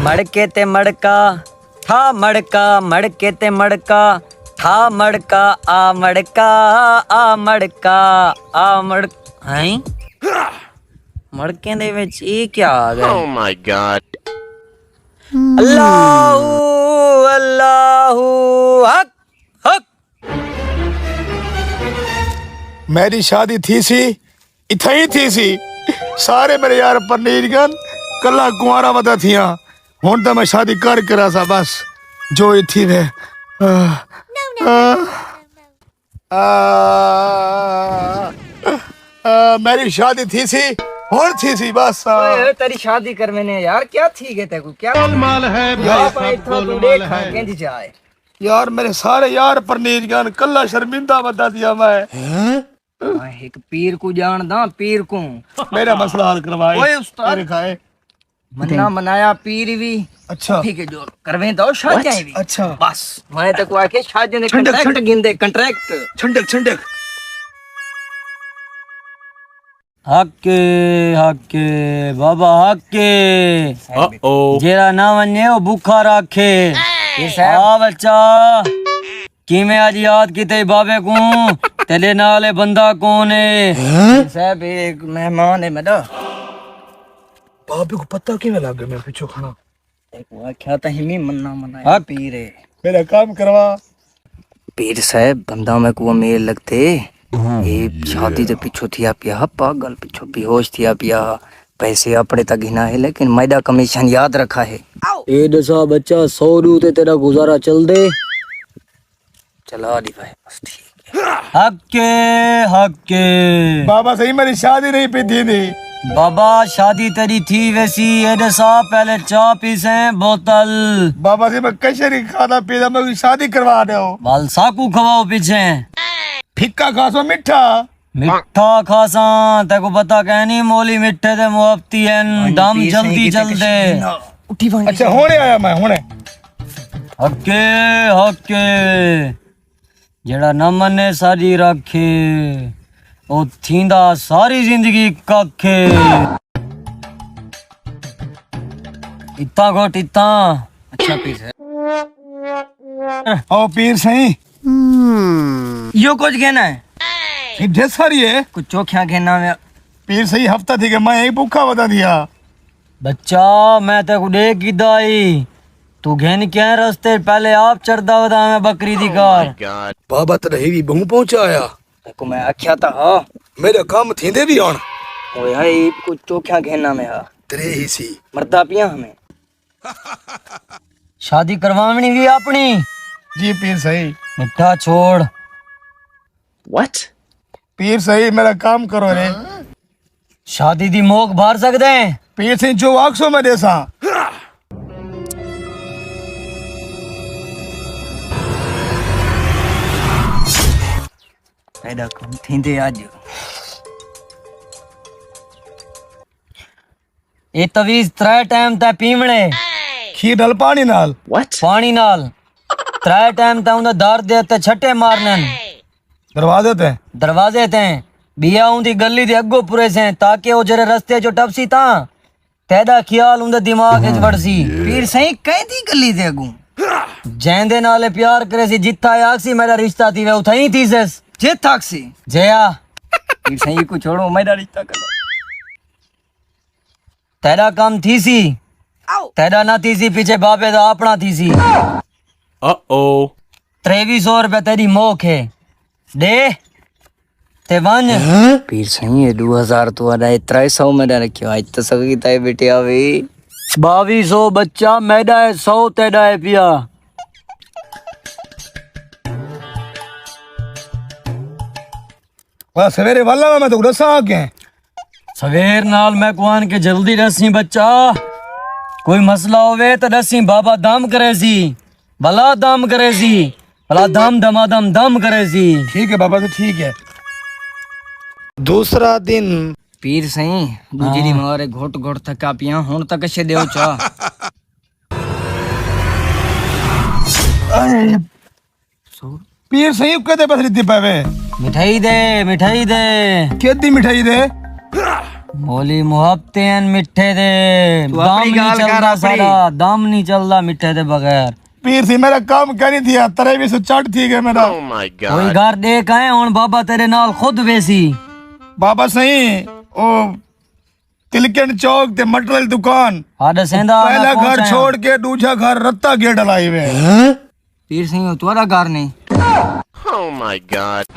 मड़के ते मड़का था मड़का, मड़के ते मड़का था मड़का, आ मड़का आ मड़का आ मड़ हैं मड़के दे विच ये क्या आ गया? Oh my god. Allahu Allahu हक हक। मेरी शादी थी सी इथे ही थी सी। सारे मेरे यार पनीर गन कला कुआरा वदा थिया। हुन तो मैं शादी कर करा सा बस जो इथी वे मेरी शादी थी सी हुन थी सी बस। ओए तेरी शादी कर मैंने यार क्या थी गए तेको क्या गोलमाल है भाई सब गोलमाल है। कहंदी जाए यार मेरे सारे यार पनीर गन कला शर्मिंदा वदा दिया मैं। एक पीर को जानदा पीर को मेरा मसला हल करवाए। ओए उस्ताद मेरे खाए मन्ना मनाया पीर भी अच्छा ठीक है जो करवे दो शादी भी अच्छा बस मैं तक आके शादी ने ठंडक, कॉन्ट्रैक्ट ठंडक। गिनदे कॉन्ट्रैक्ट ठंडक ठंडक हक्के हक्के बाबा हक्के Uh-oh. जेरा ना वने वो भूखा रखे आ बच्चा किमें आज याद किते बाबे को तेरे नाले बंदा कौन है? साहब एक मेहमान है मेरा। बाबे को पता किवें लग गया मैं पीछे खाना। एक वाक्या तो हिमी मन्ना मनाया पीर है। मेरा काम करवा। पीर साहब बंदा में को अमीर लगते ये शादी तो पिछो थिया पिया पागल पिछो बेहोश थिया पिया पैसे अपने तक गिना है लेकिन मैदा कमीशन याद रखा है। ए दसा बच्चा 100 रूपए तेरा गुजारा चल दे चला दी भाई बस ठीक है। हक्के हक्के बाबा सही मेरी शादी नहीं पी थी। बाबा शादी तेरी थी वैसी ये दसा पहले चाय पीसे बोतल बाबा से मैं कशरी खाना पीना मैं शादी करवा दे हो। बाल साकू खवाओ पीछे फिक्का खासो मिठा मिठा खासा तेको पता कहनी मोली मिठे ते मुहब्बती है दम जल्दी चल दे। अच्छा होने आया मैं होने हक्के हक्के जेड़ा न मने सारी रखे ओ थींदा सारी जिंदगी कखे। इतना घोट इतना अच्छा पीस है। ओ पीर सही यो कुछ कहना है ठीक ढेर सारी है। कुछ चोखिया कहना में पीर सही हफ्ता थी कि मैं एक भूखा बता दिया। बच्चा मैं तेको देख की दाई तू घेन क्या रास्ते पहले आप चढ़दा वदा में बकरी दी कार God. बाबा तो रही बहु पहुंचा आया। तेको मैं आख्या था हाँ मेरे काम थींदे भी आन ओए हाय कुछ चोखिया कहना में हा तेरे ही सी मरदा पिया हमें शादी करवावनी भी अपनी जी पीर सही। मिठा छोड़ What? पीर सही मेरा काम करो रे। शादी दी मोक भार सकते हैं पीर सही जो आखसो मैं देसा। पैदा कम थींदे आज ए तवीज 3 टाइम ता पीवणे खीर डल पानी नाल What? पानी नाल 3 टाइम ता उंदा दार दे ते छटे मारनन दरवाजे ते दरवाजे ते बिया उंदी गली दे अगो पुरे से ताकि ओ जरे रस्ते जो टपसी ता तेदा ख्याल उंदे दिमाग विच वड़सी। पीर सही कहदी गली दे अगू जेंदे नाले प्यार करे सी जिथा आखसी मेरा रिश्ता थी वे उथई थी सस जे थाकसी जया पीर सही को छोड़ो मेरा रिश्ता करो तेरा काम थी सी तेरा ना थी सी पीछे बाबे दा अपना थी सी। Uh-oh. 2300 रुपया तेरी मोख है दे ते वन पीर सही है 2000 तो अड़ा 300 में रखियो आज तो सगी ताए बेटे आवे 2200 बच्चा मैदा है 100 तेरा है पिया। वाह सवेरे वाला मैं तो दसा आ गया सवेर नाल मैं कुआन के जल्दी रसी बच्चा कोई मसला होवे तो रसी बाबा दम करे सी भला दम करे सी भला दम दमादम दम करे सी। ठीक है बाबा तो ठीक है। दूसरा दिन पीर सही दूजी दी मारे घोट घोट थका पिया हुन तक छे देव चा पीर सही कहते बस रिद्धि पावे मिठाई दे केदी मिठाई दे ਮੋਲੀ ਮੁਹੱਬਤਾਂ ਮਿੱਠੇ ਦੇ ਤੂੰ ਦਮ ਆਪਣੀ ਨਹੀਂ ਗੱਲ ਕਰ, ਚੱਲਦਾ ਆਪਣੀ। ਸਾਡਾ ਦਮ ਨਹੀਂ ਚੱਲਦਾ ਮਿੱਠੇ ਦੇ ਬਗੈਰ पीर थी मेरा काम क्या नहीं थिया तरे भी सो चट थी गए मेरा Oh my ਕੋਈ god. ਘਰ ਦੇਖ ਆਏ ਹੁਣ ਬਾਬਾ ਤੇਰੇ ਨਾਲ ਖੁਦ ਵੇਸੀ बाबा सही ओ तिलकन चौक ते मटर वाली दुकान ਸਾਡੇ ਸਿੰਦਾ पहला घर छोड़ के दूसरा घर रत्ता गेट लाई हुए ਪੀਰ ਸਿੰਘ ਤੁਹਾਡਾ ਘਰ ਨਹੀਂ Oh my god.